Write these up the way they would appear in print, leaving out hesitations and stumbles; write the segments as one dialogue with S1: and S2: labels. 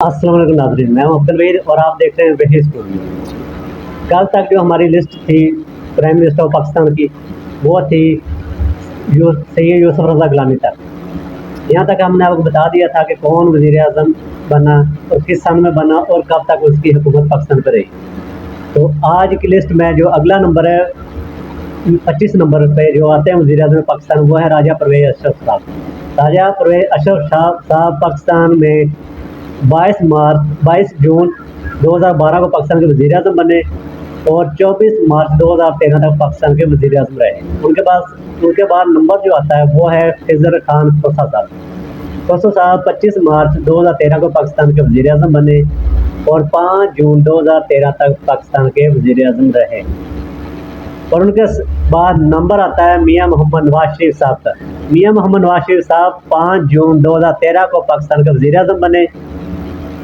S1: अस्सलाम वालेकुम नाज़रीन, मैं हूं अब्दुल वहीद और आप देख रहे हैं वही स्टूडियो। कल तक जो हमारी लिस्ट थी प्राइम मिनिस्टर ऑफ पाकिस्तान की, वो थी जो सैयद यूसुफ रज़ा गिलानी तक। यहाँ तक हमने आपको बता दिया था कि कौन वज़ीर आज़म बना और किस सन में बना और कब तक उसकी हुकूमत पाकिस्तान पर रही। तो आज की लिस्ट में जो अगला नंबर है 25 नंबर पे जो आते हैं वज़ीर आज़म पाकिस्तान, वो है राजा परवेज़ अशरफ साहब। राजा परवेज़ अशरफ साहब पाकिस्तान में 22 जून 2012 को पाकिस्तान के वज़ीर आज़म बने और 24 मार्च 2013 तक पाकिस्तान के वज़ीर आज़म रहे। उनके बाद नंबर जो आता है वो है खिज़र खान खोसा साहब। खोसा साहब 25 मार्च 2013 को पाकिस्तान के वज़ीर आज़म बने और 5 जून 2013 तक पाकिस्तान के वज़ीर आज़म रहे। और उनके बाद नंबर आता है मियां मोहम्मद नवाज शरीफ साहब का। मियां मोहम्मद नवाज शरीफ साहब 5 जून 2013 को पाकिस्तान के वज़ीर आज़म बने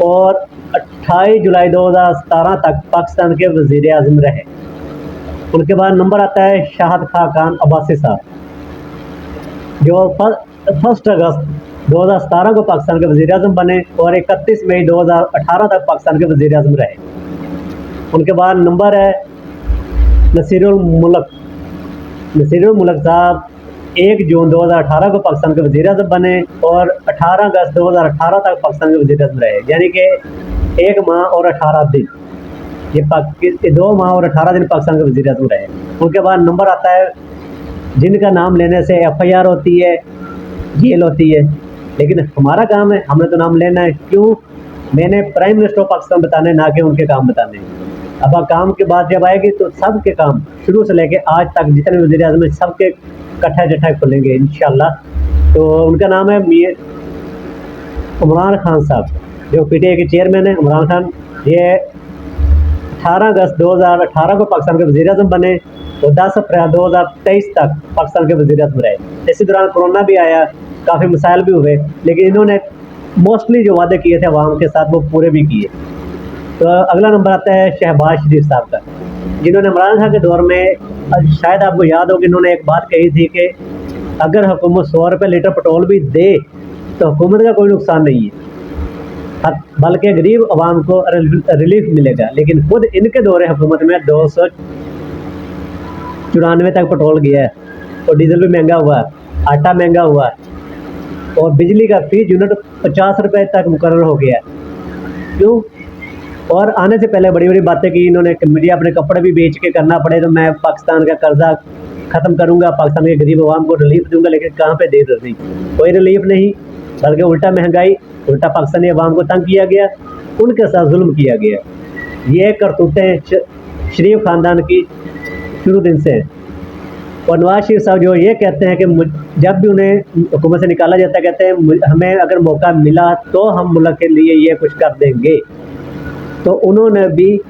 S1: और 28 जुलाई 2017 तक पाकिस्तान के वज़ीर आज़म रहे। उनके बाद नंबर आता है शाहिद खान अब्बासी साहब, जो 1 अगस्त 2017 को पाकिस्तान के वज़ीर आज़म बने और 31 मई 2018 तक पाकिस्तान के वज़ीर आज़म रहे। उनके बाद नंबर है नसीरुल मुल्क साहब 1 जून 2018 को पाकिस्तान के वज़ीर आज़म बने और 18 अगस्त 2018 तक पाकिस्तान के वज़ीर आज़म रहे, यानी कि 1 माह और 18 दिन, ये 2 माह और 18 दिन पाकिस्तान के वज़ीर आज़म रहे। उनके बाद नंबर आता है जिनका नाम लेने से FIR होती है, जेल होती है, लेकिन हमारा काम है, हमने तो नाम लेना है। क्यों? मैंने प्राइम मिनिस्टर ऑफ पाकिस्तान बताने, ना कि उनके काम बताने। अब काम की बात जब आएगी तो सबके काम शुरू से लेके आज तक जितने वज़ीर आज़म है सबके कट्ठा जट्ठा खुलेंगे इंशाल्लाह। तो उनका नाम है इमरान खान साहब, जो PTI के चेयरमैन है। इमरान खान ये 18 अगस्त 2018 को पाकिस्तान के वज़ीर आज़म बने और 10 अप्रैल 2023 तक पाकिस्तान के वज़ीर आज़म रहे। इसी दौरान कोरोना भी आया, काफ़ी मसाइल भी हुए, लेकिन इन्होंने मोस्टली जो वादे किए थे अवाम के साथ वो पूरे भी किए। तो अगला नंबर आता है शहबाज शरीफ साहब का, जिन्होंने इमरान खान के दौर में, शायद आपको याद हो कि इन्होंने एक बात कही थी कि अगर हुकूमत 100 रुपये लीटर पेट्रोल भी दे तो हुकूमत का कोई नुकसान नहीं है, बल्कि गरीब आवाम को रिलीफ मिलेगा। लेकिन खुद इनके दौरे हुकूमत में 294 तक पेट्रोल गया है और डीजल भी महंगा हुआ है, आटा महंगा हुआ है और बिजली का फी यूनिट 50 रुपये तक मुकर्रर हो गया है। क्यों? और आने से पहले बड़ी बड़ी बातें की इन्होंने कि मुझे अपने कपड़े भी बेच के करना पड़े तो मैं पाकिस्तान का कर्जा ख़त्म करूंगा, पाकिस्तान के गरीब आवाम को रिलीफ दूंगा। लेकिन कहाँ पे दे रही, कोई रिलीफ नहीं, बल्कि उल्टा महंगाई, उल्टा पाकिस्तानी आवाम को तंग किया गया, उनके साथ जुल्म किया गया। ये करतूतें शरीफ ख़ानदान की शुरू दिन से हैं। और नवाज शरीफ साहब जो ये कहते हैं कि जब भी उन्हें हुकूमत से निकाला जाता है, कहते हैं हमें अगर मौका मिला तो हम मुल्क के लिए ये कुछ कर देंगे। तो उन्होंने भी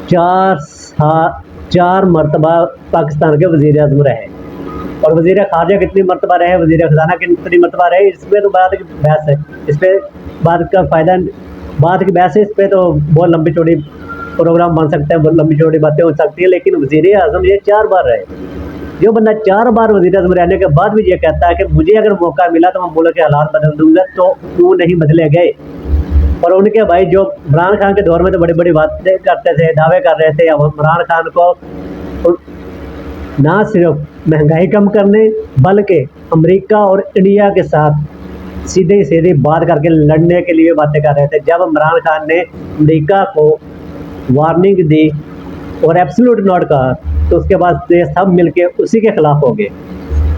S1: 4 मरतबा पाकिस्तान के वज़ीर आज़म रहे और वज़ीर ख़ारजा कितनी मरतबा रहे, वज़ीर ख़जाना कितनी मरतबा रहे, इस पर तो बात की बहस है, इस पर बात का फ़ायदा, बात की बहस है, इस पर तो बहुत लंबी चौड़ी प्रोग्राम बन सकते हैं, बहुत लंबी चौड़ी बातें हो सकती हैं। लेकिन वज़ीर आज़म ये 4 बार रहे। जो बंदा 4 बार वज़ीर आज़म रहने के बाद भी ये कहता है कि मुझे अगर मौका मिला तो मैं मुल्क के हालात बदल दूंगा, तो क्यों नहीं बदले गए? और उनके भाई जो इमरान खान के दौर में तो बड़ी बड़ी बातें करते थे, दावे कर रहे थे। अब इमरान खान को ना सिर्फ महंगाई कम करने बल्कि अमेरिका और इंडिया के साथ सीधी बात करके लड़ने के लिए बातें कर रहे थे। जब इमरान खान ने अमेरिका को वार्निंग दी और एब्सोल्यूट नॉट कहा तो उसके बाद ये सब मिलके उसी के खिलाफ हो गए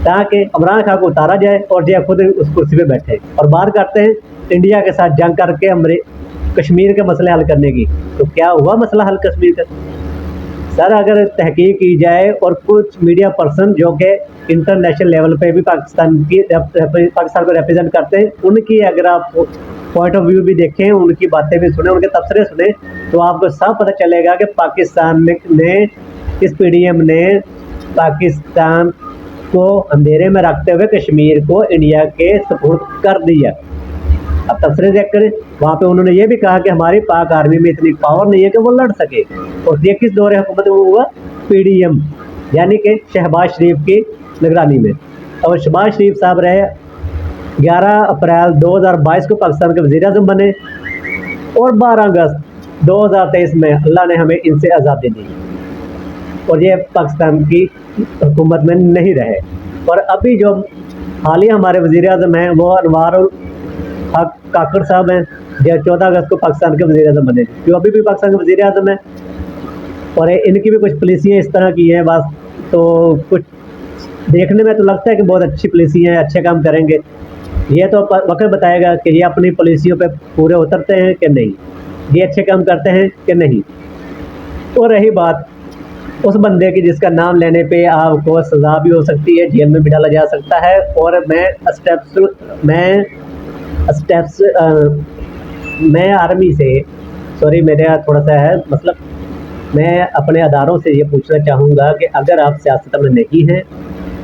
S1: ताकि इमरान खान को उतारा जाए और जो खुद उस कुर्सी पे बैठे। और बात करते हैं इंडिया के साथ जंग करके कश्मीर के मसले हल करने की, तो क्या हुआ मसला हल कश्मीर का? सर, अगर तहकीक की जाए और कुछ मीडिया पर्सन जो कि इंटरनेशनल लेवल पे भी पाकिस्तान को रिप्रेजेंट करते हैं, उनकी अगर आप पॉइंट ऑफ व्यू भी देखें, उनकी बातें भी सुने, उनके तबसरे सुने, तो आपको सब पता चलेगा कि पाकिस्तान ने, इस PDM ने पाकिस्तान को अंधेरे में रखते हुए कश्मीर को इंडिया के सुपुर्द कर दिया। अब तबसरे देख कर वहाँ पे उन्होंने ये भी कहा कि हमारी पाक आर्मी में इतनी पावर नहीं है कि वो लड़ सके। और ये किस दौरे हुकूमत में हुआ? PDM यानी कि शहबाज शरीफ की निगरानी में। और शहबाज शरीफ साहब रहे 11 अप्रैल 2022 को पाकिस्तान के वज़ीर आज़म बने और 12 अगस्त 2023 में अल्लाह ने हमें इनसे आज़ादी दी और ये पाकिस्तान की हुकूमत में नहीं रहे। और अभी जो हालिया हमारे वज़ीर-ए-आज़म हैं वो अनवारुल हक काकड़ साहब हैं, जो 14 अगस्त को पाकिस्तान के वज़ीर-ए-आज़म बने, जो अभी भी पाकिस्तान के वज़ीर-ए-आज़म हैं। और इनकी भी कुछ पॉलिसियाँ इस तरह की हैं बस, तो कुछ देखने में तो लगता है कि बहुत अच्छी पॉलिसियाँ हैं, अच्छे काम करेंगे। ये तो वक्त बताएगा कि ये अपनी पॉलिसियों पे पूरे उतरते हैं कि नहीं, ये अच्छे काम करते हैं कि नहीं। और रही बात उस बंदे की जिसका नाम लेने पे आपको सज़ा भी हो सकती है, जेल में भी डाला जा सकता है। और मैं आर्मी से, सॉरी मेरा थोड़ा सा है मतलब, मैं अपने अदारों से ये पूछना चाहूँगा कि अगर आप सियासत में नहीं हैं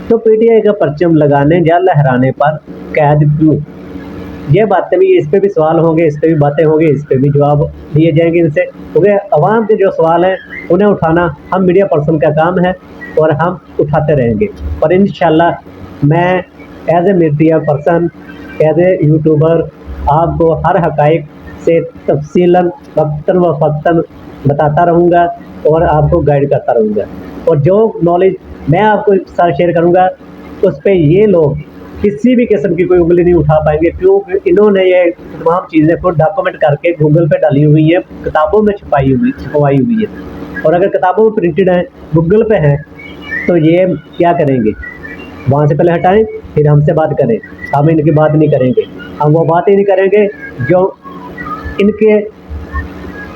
S1: तो पीटीआई का परचम लगाने या लहराने पर कैद क्यों? ये बातें भी, इस पे भी सवाल होंगे, इस पे भी बातें होंगी, इस पे भी जवाब दिए जाएंगे इनसे, क्योंकि अवाम के जो सवाल हैं उन्हें उठाना हम मीडिया पर्सन का काम है और हम उठाते रहेंगे। और इंशाल्लाह मैं as a media person, as a YouTuber आपको हर हकाइक से तफसीलन वक्तन व फ़क्तन बताता रहूँगा और आपको गाइड करता रहूँगा। और जो नॉलेज मैं आपको साथ शेयर करूँगा उस पे ये लोग किसी भी किस्म की कोई उंगली नहीं उठा पाएंगे, क्योंकि इन्होंने ये तमाम चीज़ें को डॉक्यूमेंट करके गूगल पे डाली हुई है, किताबों में छपवाई हुई है। और अगर किताबों में प्रिंटेड है, गूगल पे है, तो ये क्या करेंगे, वहाँ से पहले हटाएं फिर हमसे बात करें। हम इनकी बात नहीं करेंगे, हम वो बात ही नहीं करेंगे जो इनके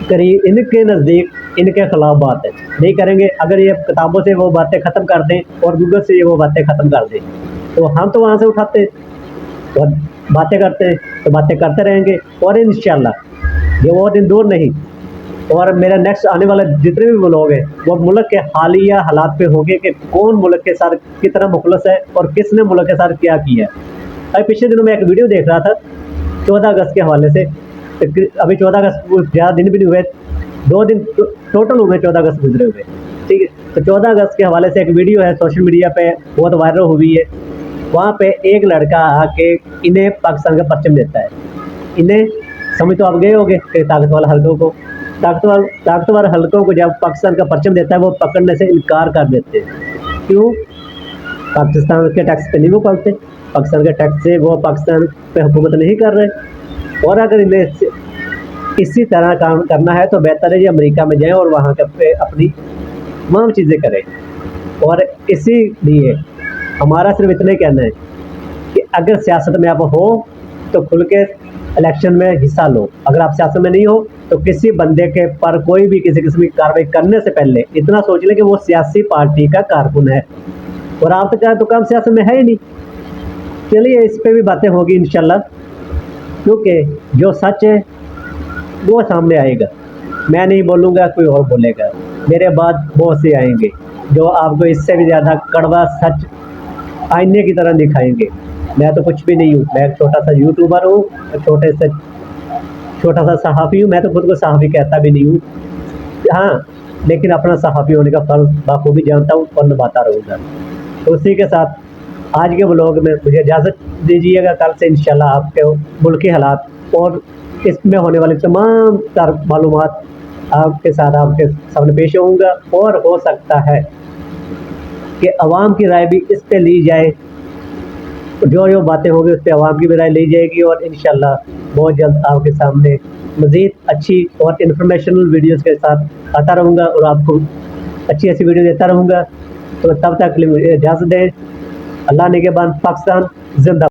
S1: करीब, इनके नज़दीक, इनके खिलाफ बात है, नहीं करेंगे। अगर ये किताबों से वो बातें ख़त्म कर दें और गूगल से ये वो बातें ख़त्म कर दें तो हम तो वहाँ से उठाते और बातें करते हैं, तो बातें करते रहेंगे। और इंशाल्लाह ये वो दिन दूर नहीं। और मेरा नेक्स्ट आने वाला जितने भी व्लॉग हैं वो मुल्क के हालिया हालात पे होंगे कि कौन मुल्क के साथ कितना मुखलस है और किसने मुल्क के साथ क्या किया है। अभी पिछले दिनों में एक वीडियो देख रहा था 14 अगस्त के हवाले से, अभी 14 अगस्त ज़्यादा दिन भी नहीं हुए, 2 दिन टोटल हुए 14 अगस्त गुजरे हुए, ठीक है। तो 14 अगस्त के हवाले से एक वीडियो है सोशल मीडिया पे बहुत वायरल हुई है। वहाँ पे एक लड़का आके इन्हें पाकिस्तान का परचम देता है। इन्हें समझ तो आप गए होंगे कि ताकतवर हल्कों को, ताकतवर हल्कों को जब पाकिस्तान का परचम देता है वो पकड़ने से इनकार कर देते हैं। क्यों? पाकिस्तान के टैक्स पे नहीं वो पालते, पाकिस्तान के टैक्स से वो पाकिस्तान पे हुकूमत नहीं कर रहे। और अगर इन्हें इसी तरह काम करना है तो बेहतर है ये अमेरिका में जाएं और वहाँ पे अपनी तमाम चीज़ें करें। और इसीलिए हमारा सिर्फ इतना ही कहना है कि अगर सियासत में आप हो तो खुल के इलेक्शन में हिस्सा लो। अगर आप सियासत में नहीं हो तो किसी बंदे के पर कोई भी किसी किस्म की कार्रवाई करने से पहले इतना सोच लें कि वो सियासी पार्टी का कारकुन है और आप तो काम सियासत में है ही नहीं। चलिए इस पर भी बातें होगी इंशाल्लाह, क्योंकि जो सच है वो सामने आएगा। मैं नहीं बोलूँगा, कोई और बोलेगा, मेरे बाद बहुत से आएंगे जो आपको इससे भी ज़्यादा कड़वा सच आईने की तरह दिखाएंगे। मैं तो कुछ भी नहीं हूँ, मैं एक छोटा सा यूट्यूबर हूँ, छोटा सा सहाफ़ी हूँ। मैं तो खुद को सहाफ़ी कहता भी नहीं हूँ, हाँ, लेकिन अपना सहाफ़ी होने का फ़र्ज़ बाखूबी जानता हूँ और निभाता रहूँगा। तो उसी के साथ आज के व्लॉग में मुझे इजाज़त दीजिएगा। कल से इंशाल्लाह आपके मुल्क के हालात और इसमें होने वाली तमाम तर मालूमात आपके साथ आपके सामने पेश होऊंगा। और हो सकता है कि अवाम की राय भी इस पे ली जाए, जो बातें होंगी उस पर अवाम की भी राय ली जाएगी। और इंशाल्लाह बहुत जल्द आपके सामने मज़ीद अच्छी और इन्फॉर्मेशनल वीडियोज़ के साथ आता रहूँगा और आपको अच्छी वीडियो देता रहूँगा। तो तब तक के लिए मुझे इजाज़त दें। अल्लाह ने के बाद पाकिस्तान जिंदा।